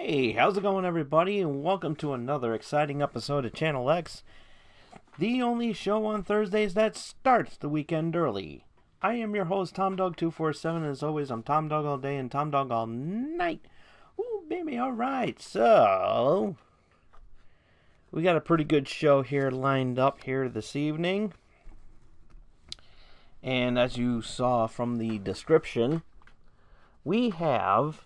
Hey, how's it going, everybody? And welcome to another exciting episode of Channel X, the only show on Thursdays that starts the weekend early. I am your host, TomDog247, and as always, I'm Tom Dog all day and Tom Dog all night. Ooh, baby, alright, so we got a pretty good show here lined up here this evening. And as you saw from the description, we have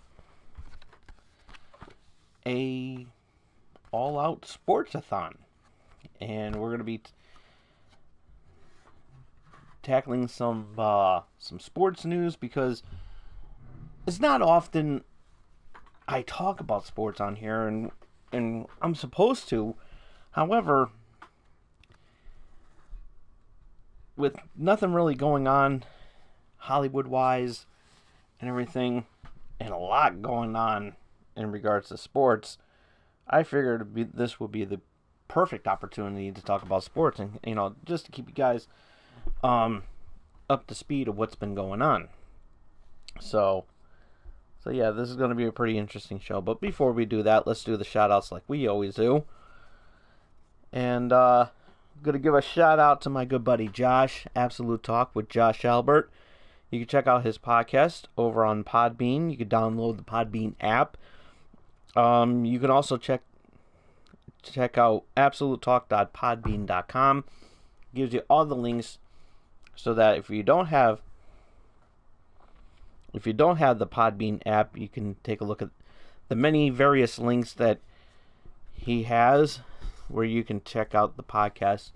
a all-out sportsathon, and we're going to be tackling some sports news, because it's not often I talk about sports on here, and I'm supposed to. However, with nothing really going on Hollywood-wise and everything, and a lot going on in regards to sports, I figured this would be the perfect opportunity to talk about sports, and just to keep you guys up to speed of what's been going on. So yeah, this is going to be a pretty interesting show. But before we do that, let's do the shout outs like we always do. And I'm going to give a shout out to my good buddy Josh, Absolute Talk with Josh Albert. You can check out his podcast over on Podbean. You can download the Podbean app. You can also check out absolutetalk.podbean.com. Gives you all the links, so that if you don't have the Podbean app, you can take a look at the many various links that he has, where you can check out the podcast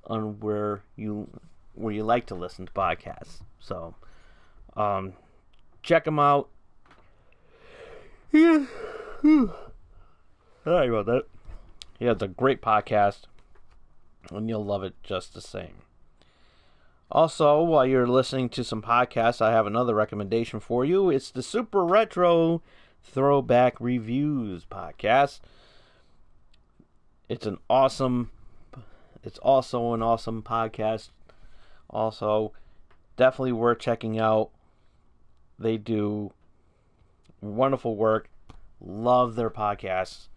on where you like to listen to podcasts. So check him out. Yeah. Sorry about that. He has a great podcast, and you'll love it just the same. Also, while you're listening to some podcasts, I have another recommendation for you. It's the Super Retro Throwback Reviews podcast. It's also an awesome podcast. Also, definitely worth checking out. They do wonderful work. Love their podcasts,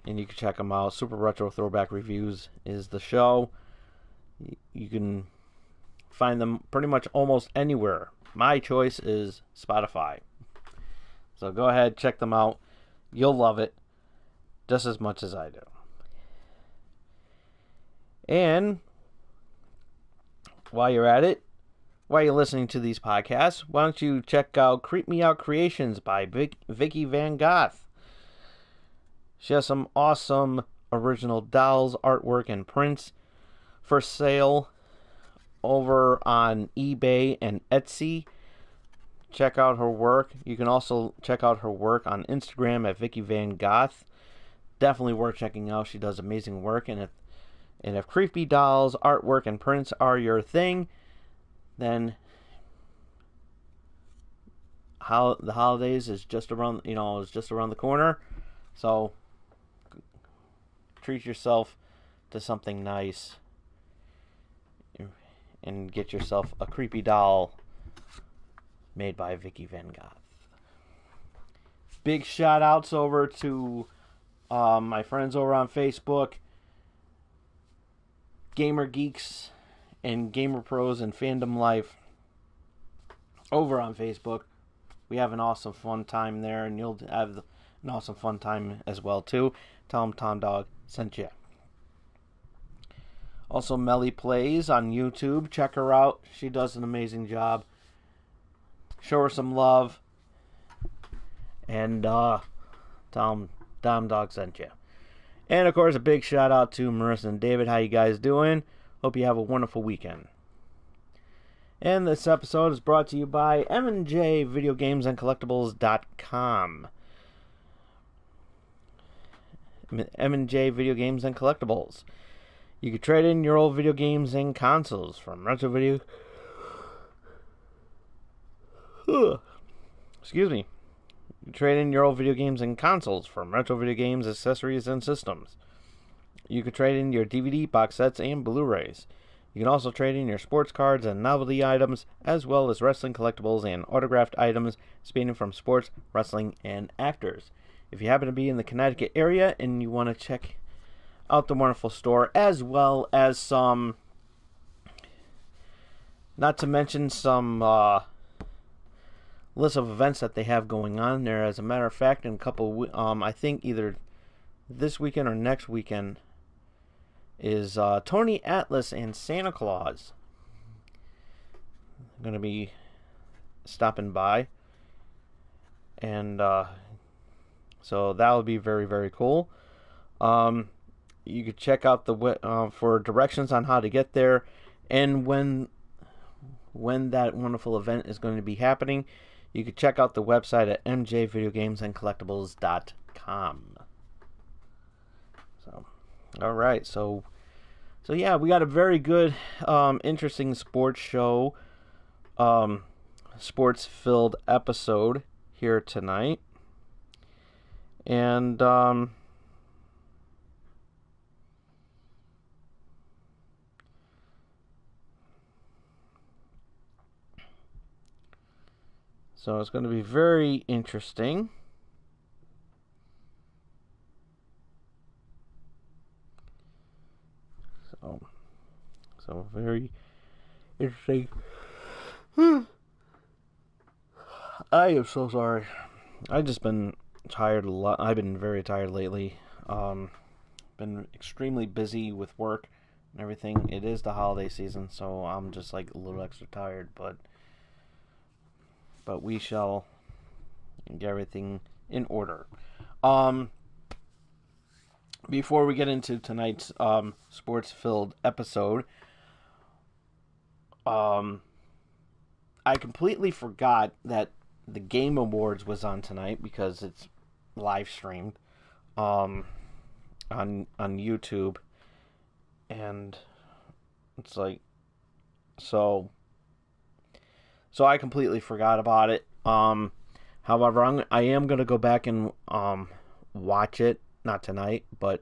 and you can check them out. Super Retro Throwback Reviews is the show. You can find them pretty much almost anywhere. My choice is Spotify. So go ahead, check them out. You'll love it just as much as I do. And while you're at it, while you're listening to these podcasts, why don't you check out Creep Me Out Creations by Vicky Van Gogh. She has some awesome original dolls, artwork, and prints for sale over on eBay and Etsy. Check out her work. You can also check out her work on Instagram at Vicky Van Gogh. Definitely worth checking out. She does amazing work, and if creepy dolls, artwork, and prints are your thing, then the holidays is just around the corner. So treat yourself to something nice and get yourself a creepy doll made by Vicky Van Gogh. Big shout outs over to my friends over on Facebook, Gamer Geeks and Gamer Pros and Fandom Life over on Facebook. We have an awesome fun time there, and you'll have an awesome fun time as well too. Tell them Tom Dog sent you. Also, Melly Plays on YouTube. Check her out. She does an amazing job. Show her some love, and tell them Tom Dog sent you. And, of course, a big shout-out to Marissa and David. How you guys doing? Hope you have a wonderful weekend. And this episode is brought to you by M&J Video Games and Collectibles.com. M&J Video Games and Collectibles. You can trade in your old video games and consoles from retro video... Excuse me. You trade in your old video games and consoles from retro video games, accessories, and systems. You can trade in your DVD, box sets, and Blu-rays. You can also trade in your sports cards and novelty items, as well as wrestling collectibles and autographed items spanning from sports, wrestling, and actors. If you happen to be in the Connecticut area and you want to check out the wonderful store, as well as some, not to mention some list of events that they have going on there. As a matter of fact, in a couple, I think either this weekend or next weekend is Tony Atlas and Santa Claus going to be stopping by, and so that would be very, very cool. You could check out the for directions on how to get there and when that wonderful event is going to be happening. You could check out the website at mjvideogamesandcollectibles.com. So, all right. So yeah, we got a very good, interesting sports show, sports-filled episode here tonight. And, so it's going to be very interesting. So very interesting. I am so sorry. I've just been tired a lot. I've been very tired lately. Been extremely busy with work and everything. It is the holiday season, so I'm just like a little extra tired, but we shall get everything in order. Before we get into tonight's sports-filled episode, I completely forgot that the Game Awards was on tonight because it's live streamed on YouTube, and it's like so I completely forgot about it. However, I am gonna go back and watch it. Not tonight, but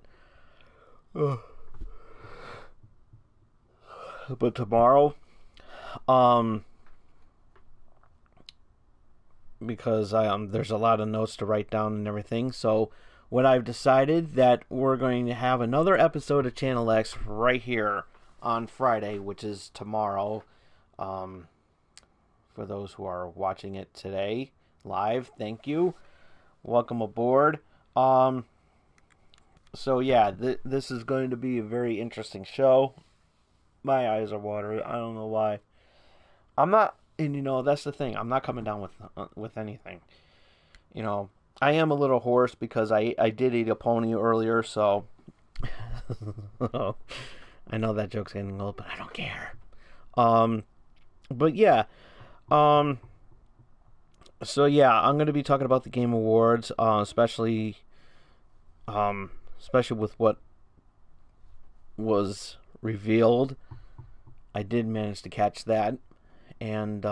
tomorrow, because there's a lot of notes to write down and everything. So what I've decided that we're going to have another episode of Channel X right here on Friday, which is tomorrow. For those who are watching it today live, thank you. Welcome aboard. So yeah, this is going to be a very interesting show. My eyes are watering. I don't know why. I'm not, and that's the thing. I'm not coming down with anything. I am a little hoarse because I did eat a pony earlier, so I know that joke's getting old, but I don't care. But yeah, so yeah, I'm going to be talking about the Game Awards, especially with what was revealed. I did manage to catch that, and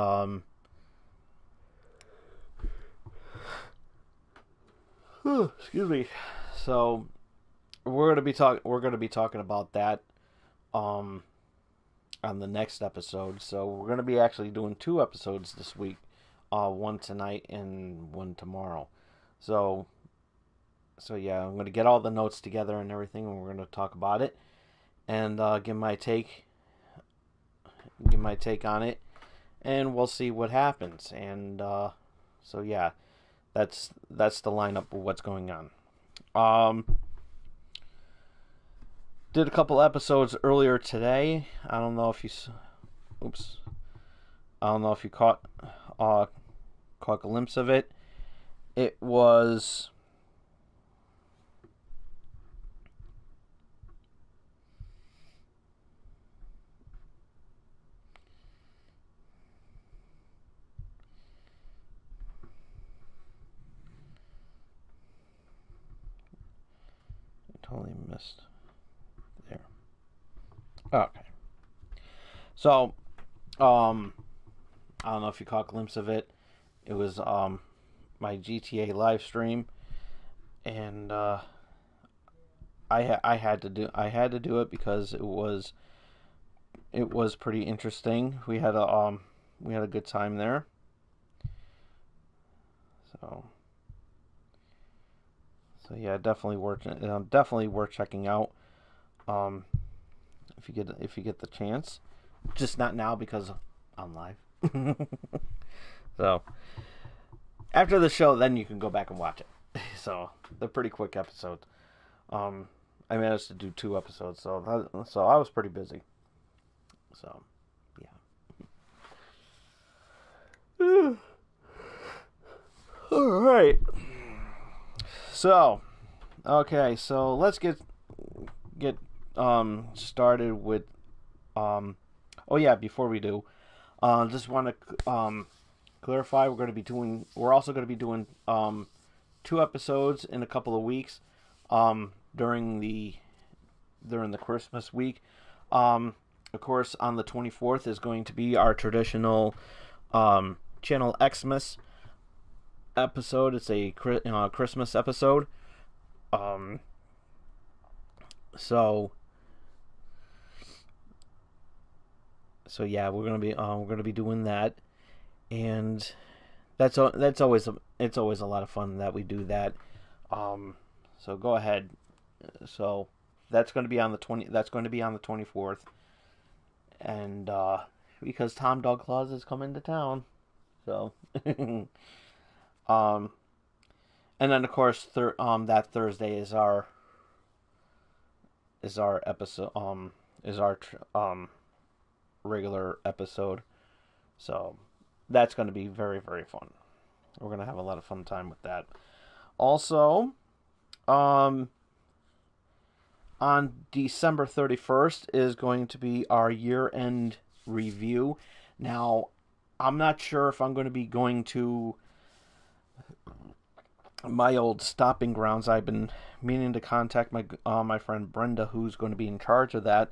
excuse me. So we're gonna be talking about that on the next episode. So we're gonna be actually doing 2 episodes this week, one tonight and one tomorrow. So yeah, I'm going to get all the notes together and everything, and we're going to talk about it and give my take on it, and we'll see what happens. And so yeah, that's the lineup of what's going on. Did a couple episodes earlier today. I don't know if you caught a glimpse of it. It was totally missed there. Okay. So, I don't know if you caught a glimpse of it. It was my GTA live stream, and I had to do it because it was it was pretty interesting. We had a good time there. So yeah, definitely worth checking out. Um, if you get the chance, just not now because I'm live. So after the show, then you can go back and watch it. So they're pretty quick episodes. I managed to do 2 episodes, so I was pretty busy. So yeah. All right. So okay, so let's get started with oh yeah, before we do, just want to clarify we're also going to be doing 2 episodes in a couple of weeks during the Christmas week. Of course, on the 24th is going to be our traditional Channel Xmas episode. It's a Christmas episode. So yeah, we're gonna be doing that, and that's always a lot of fun that we do that. So go ahead. So that's going to be on the 24th, and because Tom Dog Claus is coming to town, so and then of course that Thursday is our episode is our regular episode, so that's going to be very, very fun. We're going to have a lot of fun time with that. Also, on December 31st is going to be our year-end review. Now, I'm not sure if I'm going to be going to my old stopping grounds. I've been meaning to contact my friend Brenda, who's going to be in charge of that.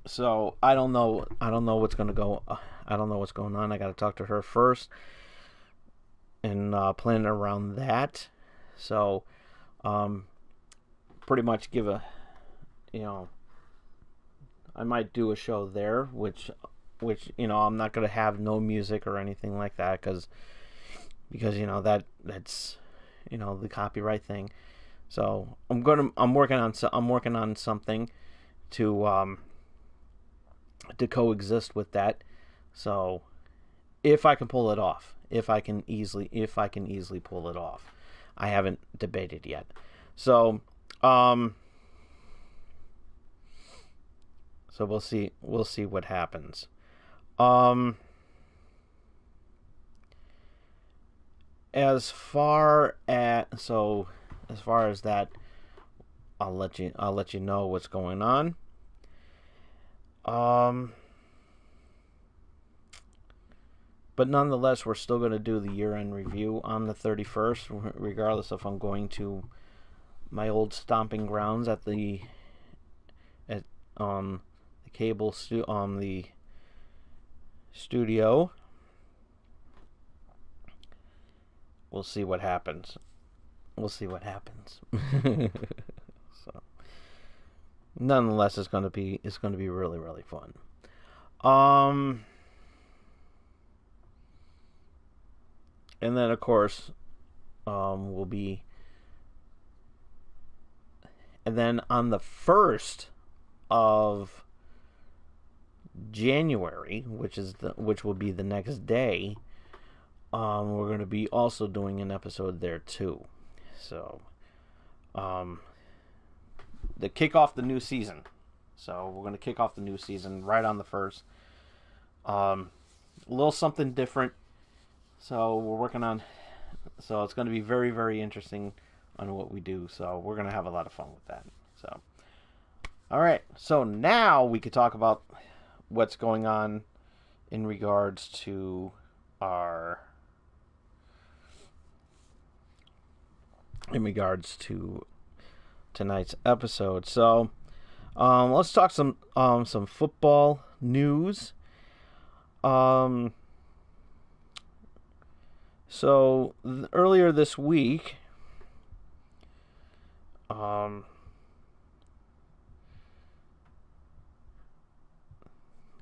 So I don't know what's going to go. I don't know what's going on. I got to talk to her first and plan around that. So, pretty much I might do a show there, which I'm not going to have no music or anything like that because that's the copyright thing. So I'm working on something to coexist with that. So if I can pull it off, if I can easily pull it off, I haven't debated yet. So so we'll see what happens. As far as that, I'll let you know what's going on. But nonetheless, we're still going to do the year-end review on the 31st, regardless if I'm going to my old stomping grounds at the cable the studio. We'll see what happens. So, nonetheless, it's going to be really, really fun. And then of course, we'll be, and then on the 1st of January, which will be the next day, we're going to be also doing an episode there too. So, to kick off the new season. So we're going to kick off the new season right on the 1st. A little something different. So we're working on. So it's going to be very, very interesting on what we do. So we're going to have a lot of fun with that. So, all right. So now we could talk about what's going on in regards to tonight's episode. So let's talk some football news. So earlier this week,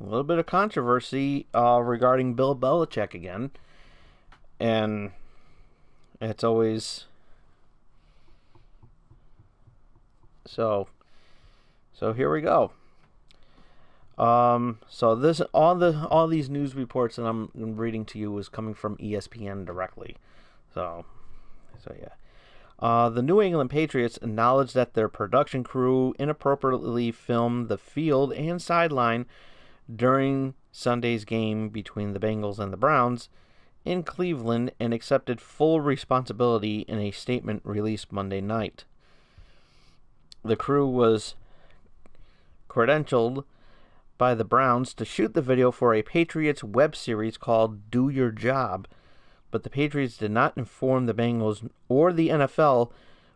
little bit of controversy regarding Bill Belichick again. And it's always... So here we go. So this all these news reports that I'm reading to you is coming from ESPN directly. So yeah. The New England Patriots acknowledged that their production crew inappropriately filmed the field and sideline during Sunday's game between the Bengals and the Browns in Cleveland and accepted full responsibility in a statement released Monday night. The crew was credentialed by the Browns to shoot the video for a Patriots web series called Do Your Job, but the Patriots did not inform the Bengals or the NFL,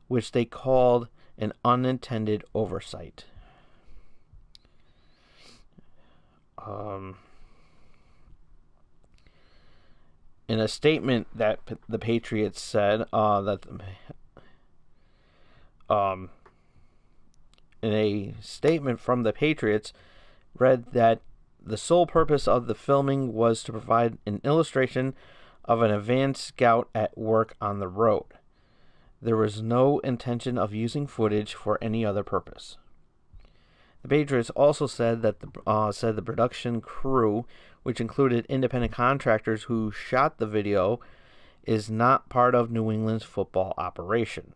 which they called an unintended oversight. In a statement that the Patriots said in a statement from the Patriots, read that the sole purpose of the filming was to provide an illustration of an advanced scout at work on the road. There was no intention of using footage for any other purpose. The Patriots also said that the production crew, which included independent contractors who shot the video, is not part of New England's football operation.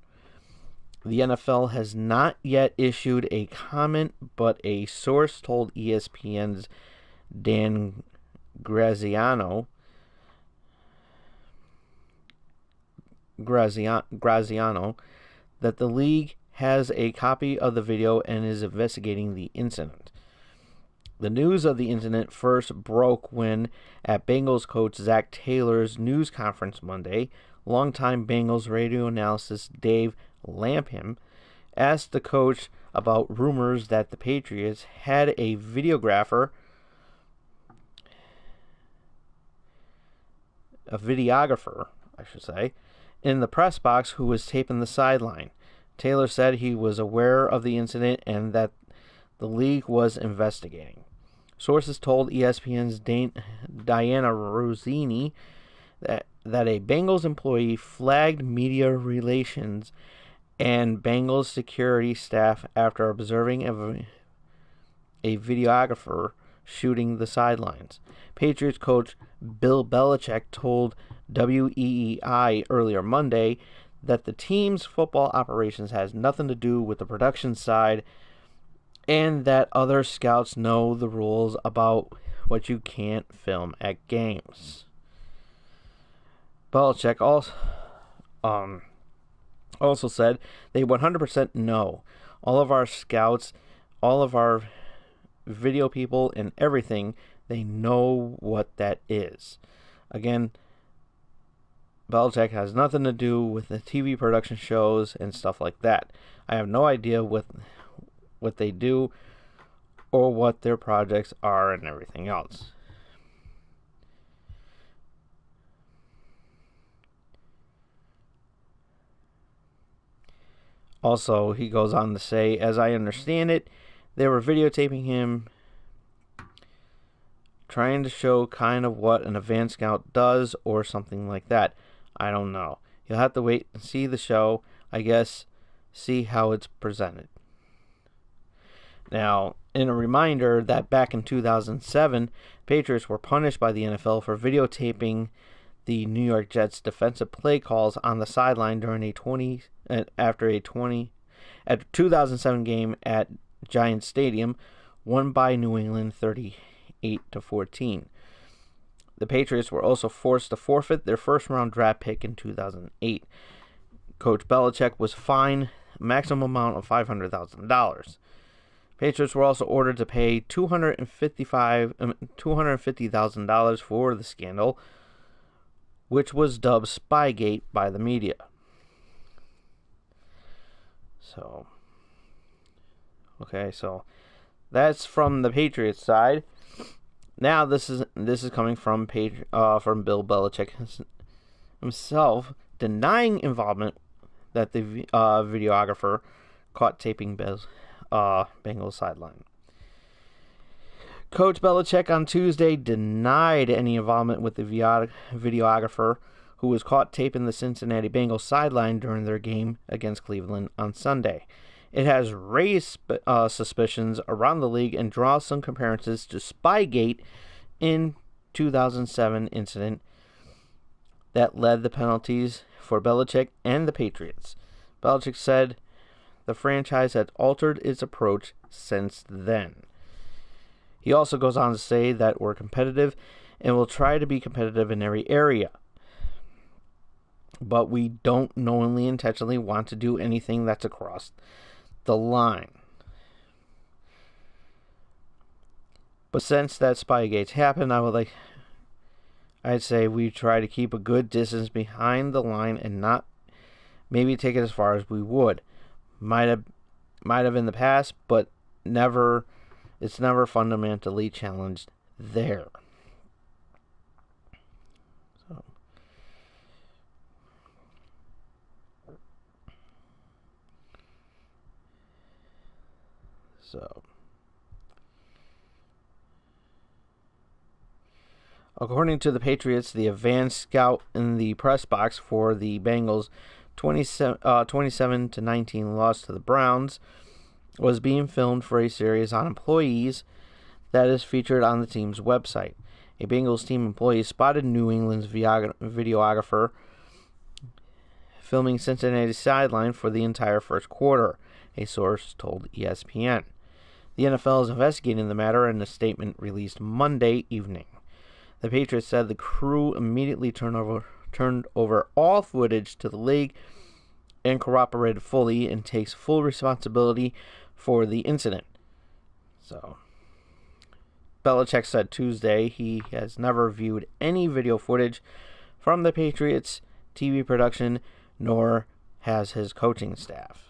The NFL has not yet issued a comment, but a source told ESPN's Dan Graziano that the league has a copy of the video and is investigating the incident. The news of the incident first broke when, at Bengals coach Zach Taylor's news conference Monday, longtime Bengals radio analyst Dave Lapham asked the coach about rumors that the Patriots had a videographer in the press box who was taping the sideline. Taylor said he was aware of the incident and that the league was investigating. Sources told ESPN's Diana Rossini that a Bengals employee flagged media relations and Bengals security staff after observing a videographer shooting the sidelines. Patriots coach Bill Belichick told WEEI earlier Monday that the team's football operations has nothing to do with the production side and that other scouts know the rules about what you can't film at games. Belichick also said they 100% know. All of our scouts, all of our video people and everything, they know what that is. Again, Belichick has nothing to do with the TV production shows and stuff like that. I have no idea what they do or what their projects are and everything else. Also, he goes on to say, as I understand it, they were videotaping him trying to show kind of what an advanced scout does or something like that. I don't know. You'll have to wait and see the show, I guess, see how it's presented. Now, in a reminder that back in 2007, Patriots were punished by the NFL for videotaping the New York Jets' defensive play calls on the sideline during a 2007 game at Giants Stadium, won by New England 38-14. The Patriots were also forced to forfeit their first-round draft pick in 2008. Coach Belichick was fined a maximum amount of $500,000. Patriots were also ordered to pay $250,000 for the scandal, which was dubbed Spygate by the media. So that's from the Patriots side. Now this is coming from Bill Belichick himself denying involvement that the videographer caught taping Bengals sideline. Coach Belichick on Tuesday denied any involvement with the videographer who was caught taping the Cincinnati Bengals sideline during their game against Cleveland on Sunday. It has raised suspicions around the league and draws some comparisons to Spygate in 2007 incident that led the penalties for Belichick and the Patriots. Belichick said the franchise had altered its approach since then. He also goes on to say that we're competitive and will try to be competitive in every area. But we don't knowingly, intentionally want to do anything that's across the line. But since that Spygate happened, I'd say we try to keep a good distance behind the line and not maybe take it as far as we would. Might have in the past, but never. It's never fundamentally challenged there. So, according to the Patriots, the advanced scout in the press box for the Bengals' 27-19 loss to the Browns was being filmed for a series on employees that is featured on the team's website. A Bengals team employee spotted New England's videographer filming Cincinnati's sideline for the entire first quarter, a source told ESPN. The NFL is investigating the matter in a statement released Monday evening. The Patriots said the crew immediately turned over all footage to the league and cooperated fully and takes full responsibility for the incident. So, Belichick said Tuesday he has never viewed any video footage from the Patriots' TV production, nor has his coaching staff.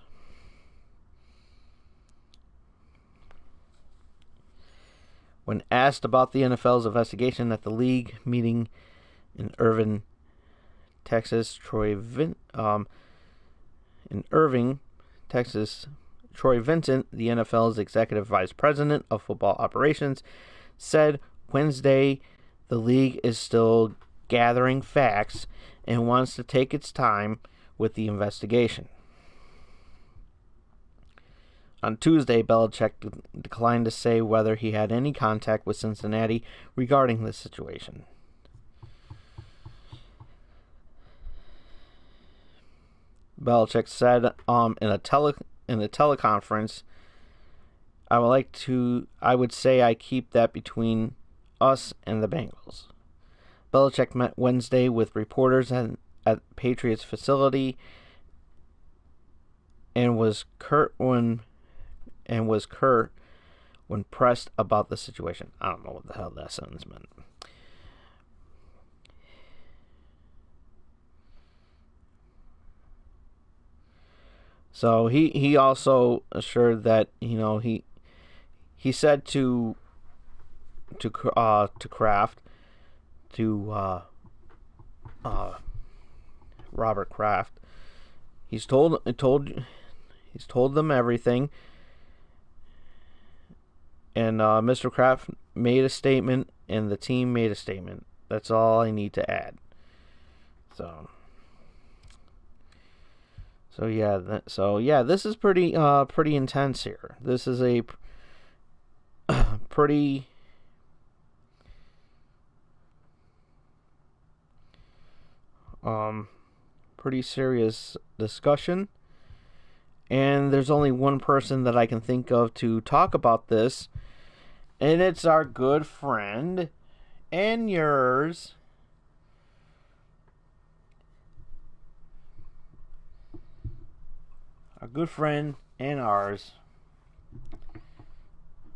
When asked about the NFL's investigation at the league meeting in Irving, Texas, Troy Vincent, the NFL's executive vice president of football operations, said Wednesday the league is still gathering facts and wants to take its time with the investigation. On Tuesday, Belichick declined to say whether he had any contact with Cincinnati regarding this situation. Belichick said in a teleconference, I would say I keep that between us and the Bengals. Belichick met Wednesday with reporters at Patriots facility and was curt when pressed about the situation. I don't know what the hell that sentence meant. So he also assured that he said to Kraft, Robert Kraft, he's told them everything. And Mr. Kraft made a statement, and the team made a statement. That's all I need to add. So this is pretty intense here. This is a pretty serious discussion. And there's only one person that I can think of to talk about this, and it's our good friend and yours, our good friend and ours,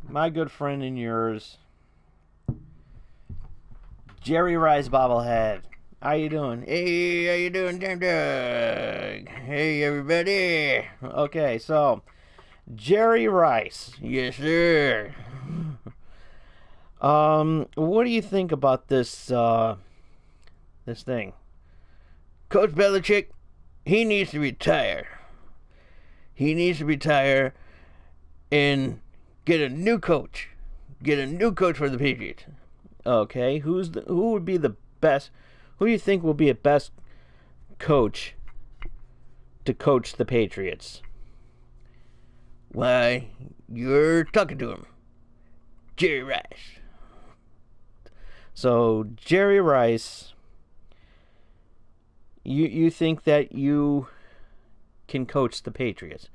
my good friend and yours, Jerry Rice bobblehead. How you doing? Hey, how you doing, Doug? Hey, everybody. Okay, so Jerry Rice, yes, sir. What do you think about this thing? Coach Belichick, he needs to retire. He needs to retire and get a new coach. get a new coach for the Patriots. Okay, who would be the best? Who do you think will be a best coach to coach the Patriots? Why, you're talking to him. Jerry Rice. So, Jerry Rice, you think that you can coach the Patriots?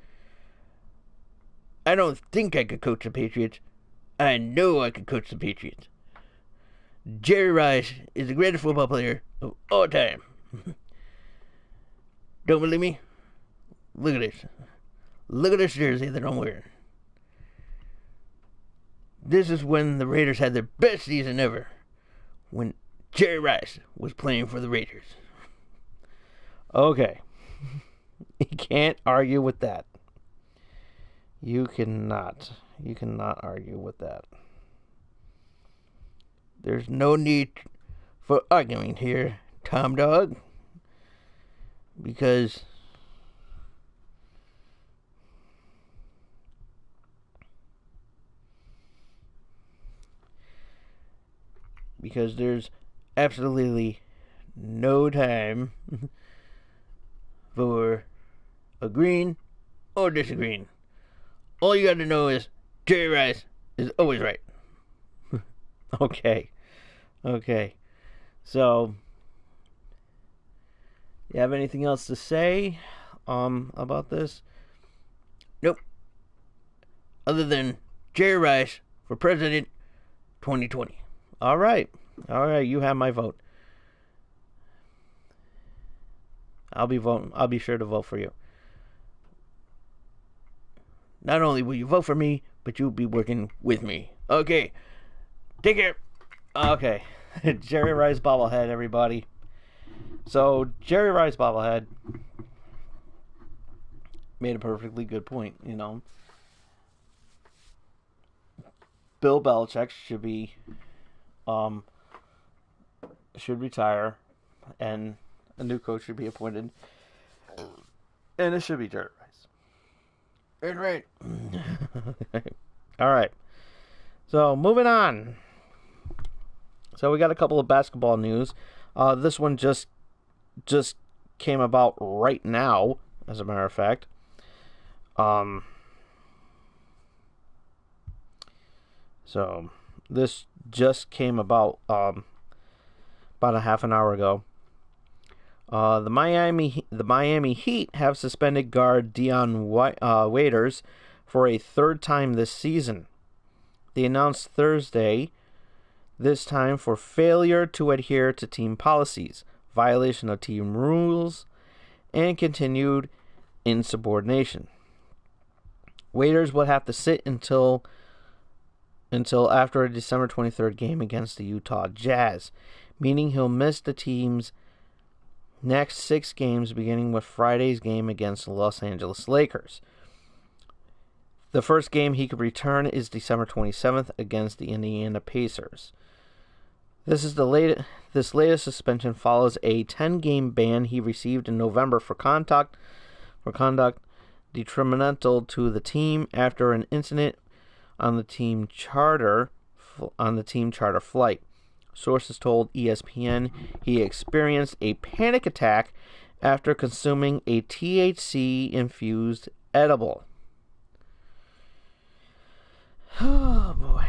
I don't think I could coach the Patriots. I know I could coach the Patriots. Jerry Rice is the greatest football player of all time. Don't believe me? Look at this. Look at this jersey that I'm wearing. This is when the Raiders had their best season ever. When Jerry Rice was playing for the Raiders. Okay. You can't argue with that. You cannot argue with that. There's no need for arguing here, Tom Dog. Because there's absolutely no time for agreeing or disagreeing. All you got to know is Jerry Rice is always right. Okay. So, you have anything else to say about this? Nope. Other than Jerry Rice for president 2020. All right, you have my vote. I'll be sure to vote for you. Not only will you vote for me, but you'll be working with me. Okay. Take care. Okay. Jerry Rice bobblehead, everybody. So, Jerry Rice bobblehead made a perfectly good point, you know. Bill Belichick should retire, and a new coach should be appointed, and it should be Gerrit Rice. That's right. All right. So moving on. So we got a couple of basketball news. This one just came about right now, as a matter of fact. So this just came about a half an hour ago. The Miami Heat have suspended guard Dion Waiters for a third time this season. They announced Thursday, this time for failure to adhere to team policies, violation of team rules, and continued insubordination. Waiters will have to sit until after a December 23rd game against the Utah Jazz, meaning he'll miss the team's next 6 games, beginning with Friday's game against the Los Angeles Lakers. The first game he could return is December 27th against the Indiana Pacers. This latest suspension follows a 10-game ban he received in November for conduct detrimental to the team after an incident on the team charter flight. Sources told ESPN he experienced a panic attack after consuming a THC-infused edible. Oh, boy.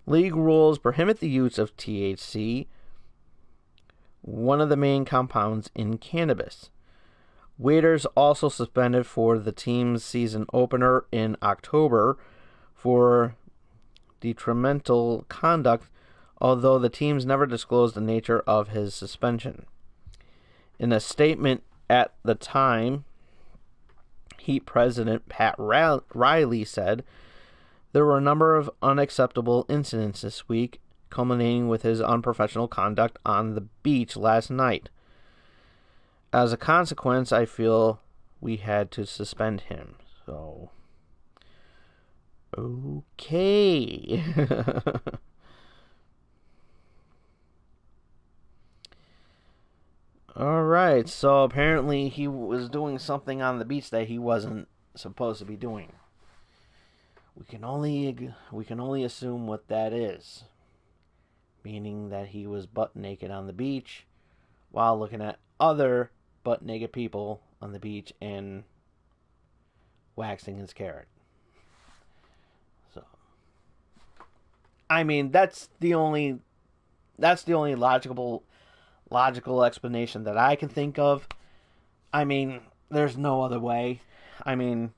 League rules prohibit the use of THC, one of the main compounds in cannabis. Waiters also suspended for the team's season opener in October for detrimental conduct, although the teams never disclosed the nature of his suspension. In a statement at the time, Heat president Pat Riley said, "There were a number of unacceptable incidents this week, culminating with his unprofessional conduct on the beach last night. As a consequence, I feel we had to suspend him." So, okay. All right. So apparently he was doing something on the beach that he wasn't supposed to be doing. we can only assume what that is, meaning that he was butt naked on the beach while looking at other butt naked people on the beach and waxing his carrot. So, I mean, that's the only logical explanation that I can think of. I mean, there's no other way. I mean,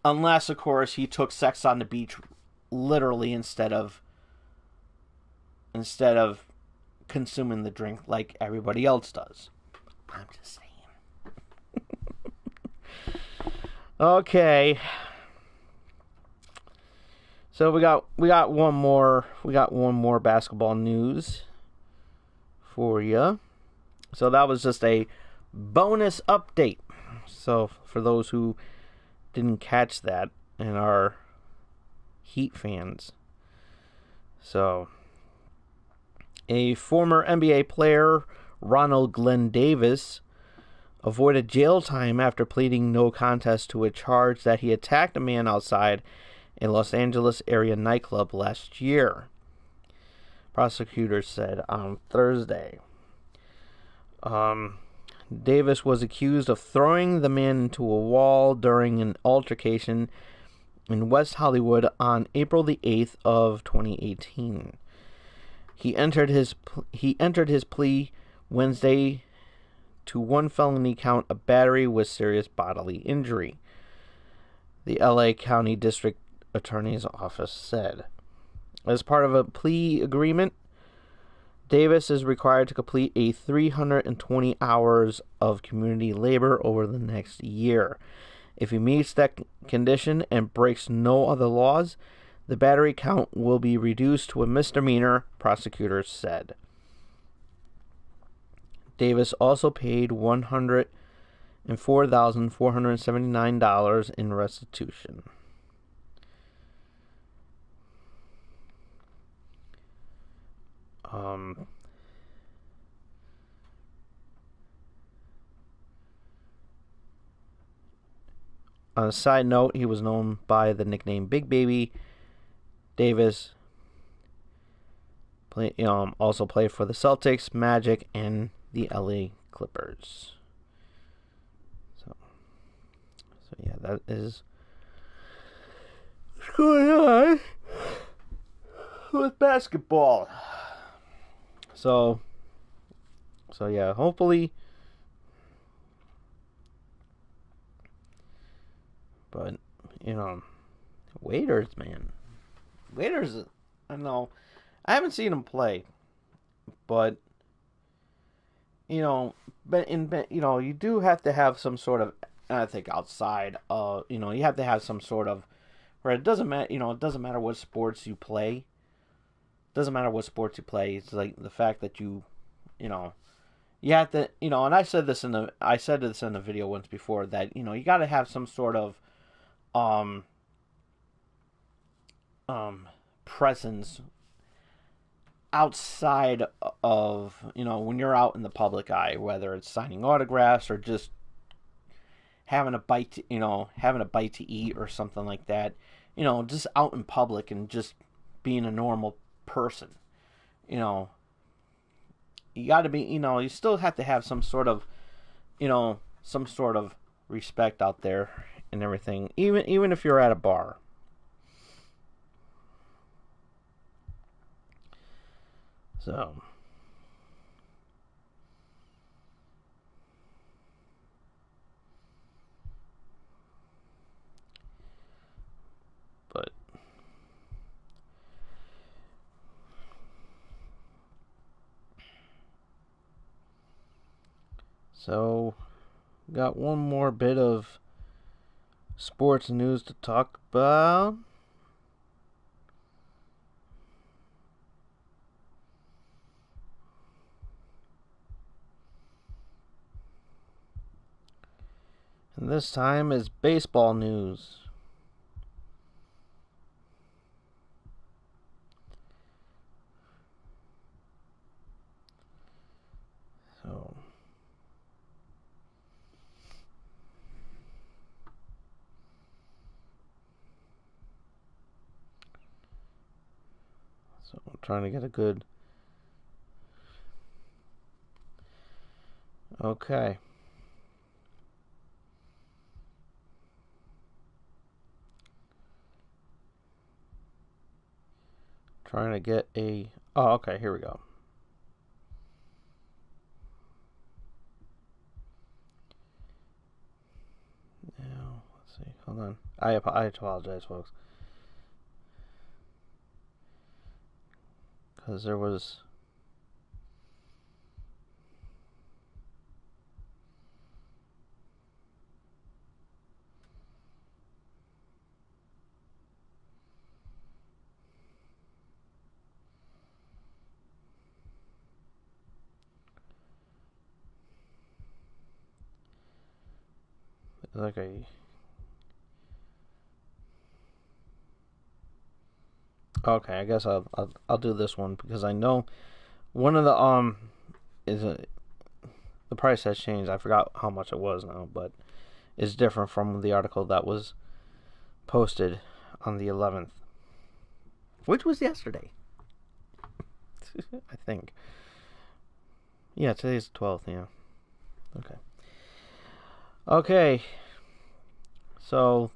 unless of course he took sex on the beach literally instead of consuming the drink like everybody else does. I'm just saying. Okay. So we got one more basketball news for you. So that was just a bonus update. So for those who didn't catch that and are Heat fans. So a former NBA player, Ronald Glen Davis, avoided jail time after pleading no contest to a charge that he attacked a man outside a Los Angeles area nightclub last year, prosecutors said on Thursday. Davis was accused of throwing the man into a wall during an altercation in West Hollywood on April the 8th of 2018. He entered his plea Wednesday to one felony count of battery with serious bodily injury, the LA County District Attorney's Office said. As part of a plea agreement, Davis is required to complete a 320 hours of community labor over the next year. If he meets that condition and breaks no other laws, the battery count will be reduced to a misdemeanor, prosecutors said. Davis also paid $104,479 in restitution. On a side note, he was known by the nickname Big Baby. Davis also played for the Celtics, Magic, and the LA Clippers. So yeah, that is what's going on with basketball. So yeah, hopefully. But, waiters, man. Waiters, I don't know. I haven't seen them play. But, you do have to have some sort of, I think outside, you have to have some sort of, where it doesn't matter, it doesn't matter what sports you play. Doesn't matter what sports you play. It's like the fact that you have to, and I said this in the video once before that, you got to have some sort of presence outside of, when you're out in the public eye, whether it's signing autographs or just having a bite to eat or something like that, just out in public and just being a normal person. You got to be, you still have to have some sort of respect out there and everything, even if you're at a bar. So but so got one more bit of sports news to talk about. And this time is baseball news. So So I'm trying to get a good... Okay. Trying to get a... Oh, okay, here we go. Now, let's see. Hold on. I apologize, folks. Because there was... like a... Okay, I guess I'll do this one because I know one of the the price has changed. I forgot how much it was now, but it's different from the article that was posted on the 11th, which was yesterday. I think. Yeah, today's the 12th. Yeah. Okay. Okay. So,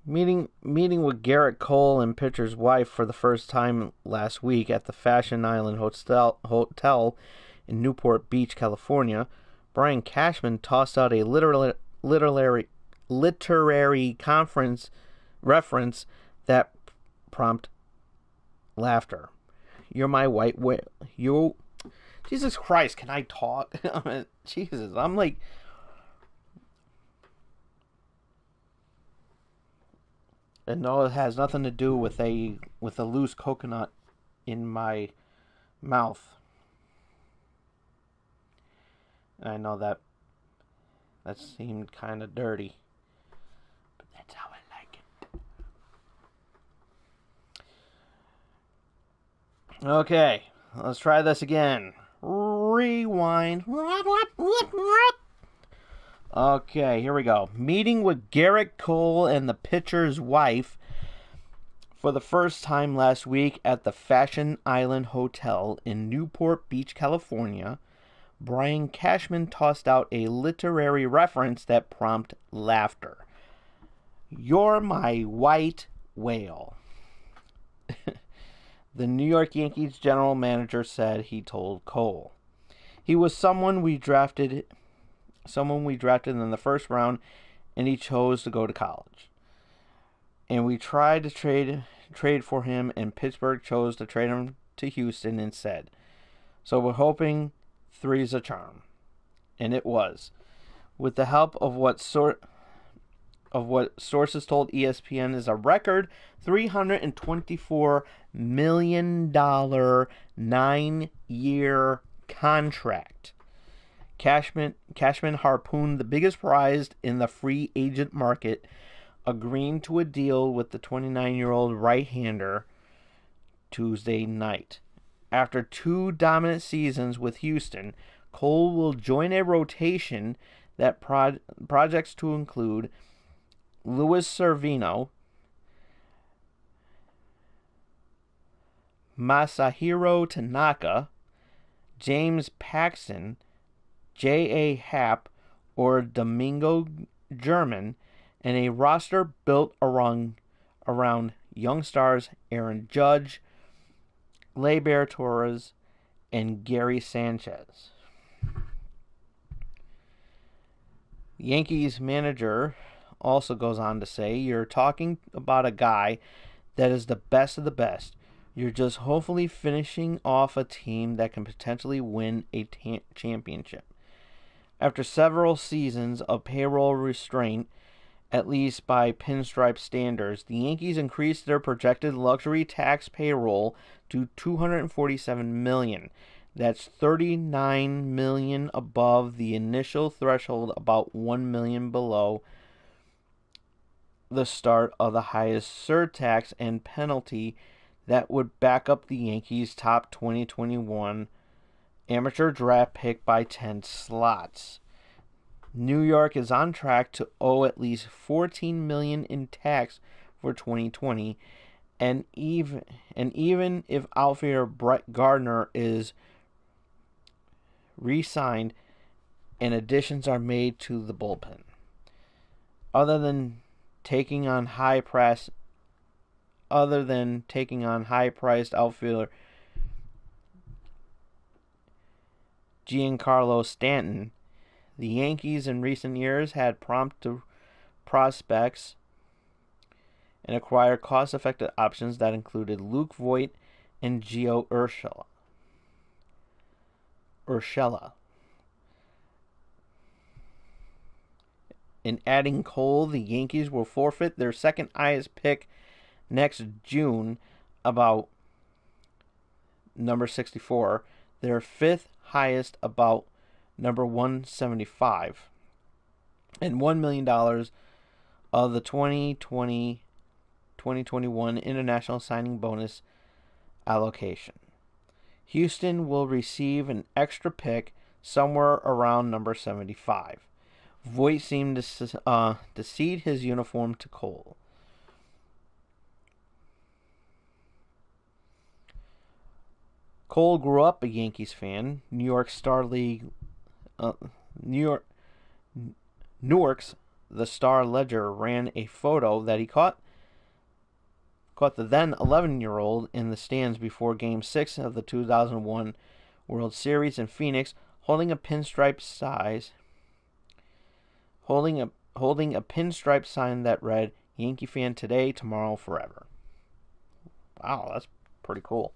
meeting with Gerrit Cole and pitcher's wife for the first time last week at the Fashion Island Hotel in Newport Beach, California, Brian Cashman tossed out a literary conference reference that prompted laughter. You're my white whale. You, Jesus Christ, can I talk? Jesus, I'm like... And no, it has nothing to do with a loose coconut in my mouth. And I know that seemed kind of dirty, but that's how I like it. Okay, let's try this again. Rewind. Okay, here we go. Meeting with Gerrit Cole and the pitcher's wife for the first time last week at the Fashion Island Hotel in Newport Beach, California, Brian Cashman tossed out a literary reference that prompted laughter. You're my white whale. The New York Yankees general manager said he told Cole. He was someone we drafted in the first round, and he chose to go to college. And we tried to trade for him, and Pittsburgh chose to trade him to Houston instead. So we're hoping three's a charm. And it was. With the help of what sources told ESPN is a record $324 million 9-year contract. Cashman harpooned the biggest prize in the free agent market, agreeing to a deal with the 29-year-old right-hander Tuesday night. After 2 dominant seasons with Houston, Cole will join a rotation that projects to include Luis Severino, Masahiro Tanaka, James Paxton, J.A. Happ, or Domingo German, and a roster built around young stars Aaron Judge, Gleyber Torres, and Gary Sanchez. Yankees manager also goes on to say, you're talking about a guy that is the best of the best. You're just hopefully finishing off a team that can potentially win a championship. After several seasons of payroll restraint, at least by pinstripe standards, the Yankees increased their projected luxury tax payroll to $247 million. That's $39 million above the initial threshold, about $1 million below the start of the highest surtax and penalty that would back up the Yankees' top 2021 amateur draft pick by 10 slots. New York is on track to owe at least $14 million in tax for 2020, and even if outfielder Brett Gardner is re-signed and additions are made to the bullpen. Other than taking on high-priced outfielder Giancarlo Stanton, the Yankees in recent years had prompted prospects and acquired cost-effective options that included Luke Voit and Gio Urshela. In adding Cole, the Yankees will forfeit their second highest pick next June, about number 64, their fifth highest, about number 175, and $1 million of the 2020-2021 international signing bonus allocation. Houston will receive an extra pick somewhere around number 75. Voit seemed to cede his uniform to Cole. Cole grew up a Yankees fan. Newark's The Star Ledger ran a photo that he caught the then 11-year-old in the stands before Game 6 of the 2001 World Series in Phoenix, holding a pinstripe sign that read, "Yankee fan today, tomorrow, forever." Wow, that's pretty cool.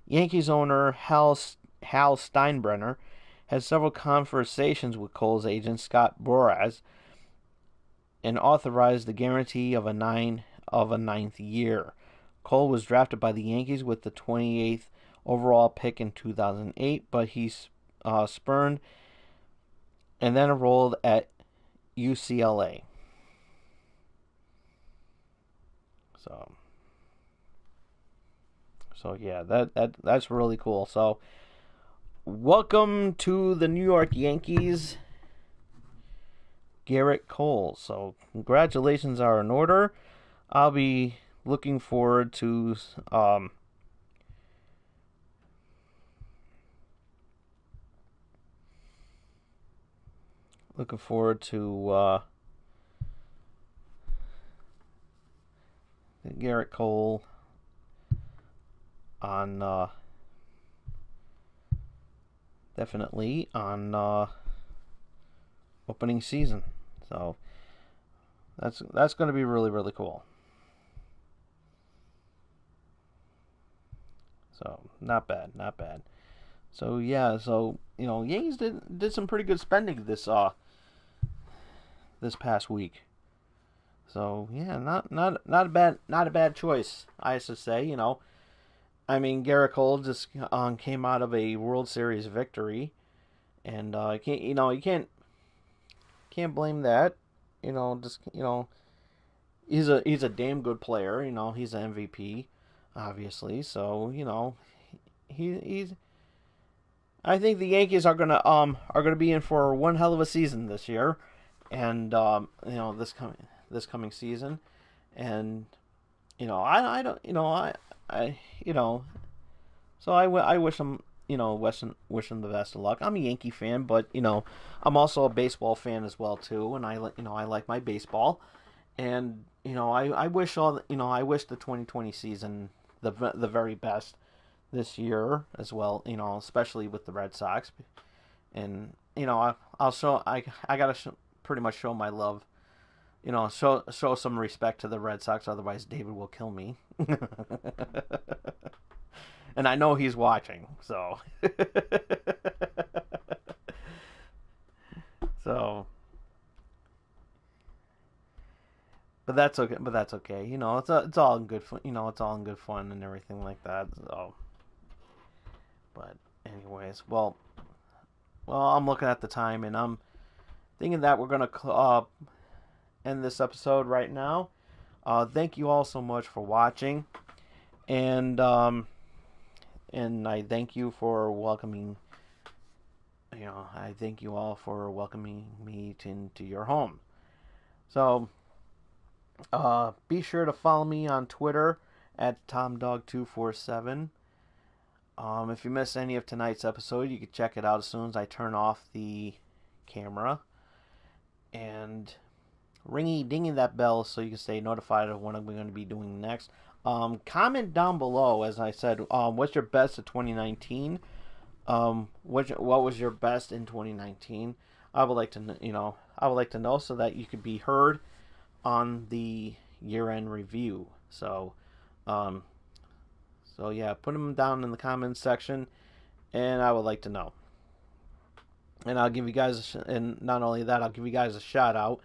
Yankees owner Hal Steinbrenner had several conversations with Cole's agent Scott Boras and authorized the guarantee of a ninth year. Cole was drafted by the Yankees with the 28th overall pick in 2008, but he spurned and then enrolled at UCLA. So yeah, that's really cool. So welcome to the New York Yankees, Gerrit Cole. So congratulations are in order. I'll be looking forward to Gerrit Cole on definitely on opening season. So that's going to be really, really cool. So not bad. So yeah, Yankees did some pretty good spending this past week. So yeah, not a bad choice, I should say. I mean, Gerrit Cole just came out of a World Series victory, and you can't blame that. He's a damn good player. He's an MVP, obviously. So he's. I think the Yankees are gonna be in for one hell of a season this year, and this coming season, and I don't so I wish him wish him the best of luck. I'm a Yankee fan, but I'm also a baseball fan as well too, and I like my baseball, and I wish I wish the 2020 season the very best this year as well, especially with the Red Sox, and I gotta pretty much show my love, show some respect to the Red Sox, otherwise David will kill me. And I know he's watching, so so but that's okay. It's all in good fun. It's all in good fun and everything like that. So, but anyways, well, I'm looking at the time and I'm thinking that we're gonna end this episode right now. Thank you all so much for watching, and I thank you for welcoming. I thank you all for welcoming me into your home. So, Be sure to follow me on Twitter at TomDog247. If you missed any of tonight's episode, you can check it out as soon as I turn off the camera. And dingy that bell so you can stay notified of what I'm going to be doing next. Comment down below, as I said, what's your best of 2019? What was your best in 2019? I would like to know so that you could be heard on the year-end review. So yeah, put them down in the comments section, and I would like to know. And I'll give you guys, and not only that, I'll give you guys a shout out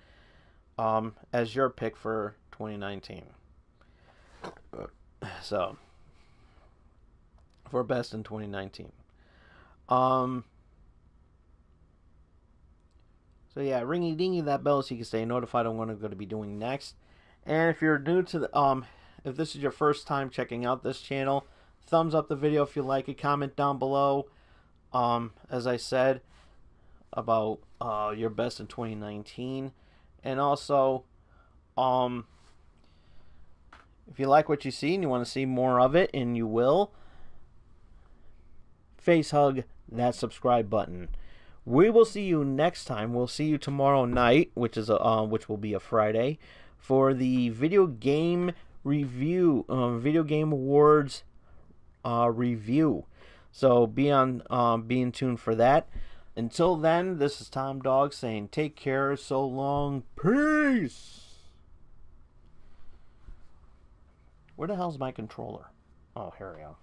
as your pick for 2019. So, for best in 2019. So yeah, ringy dingy that bell so you can stay notified on what I'm going to be doing next. And if you're new to the if this is your first time checking out this channel, thumbs up the video if you like it. Comment down below. As I said, about your best in 2019, and also if you like what you see and you want to see more of it, and you will, face hug that subscribe button. We will see you next time. We'll see you tomorrow night, which will be a Friday, for the video game review, video game awards review. So be in tune for that. Until then, this is Tom Dog saying take care, so long, peace. Where the hell's my controller? Oh, here we go.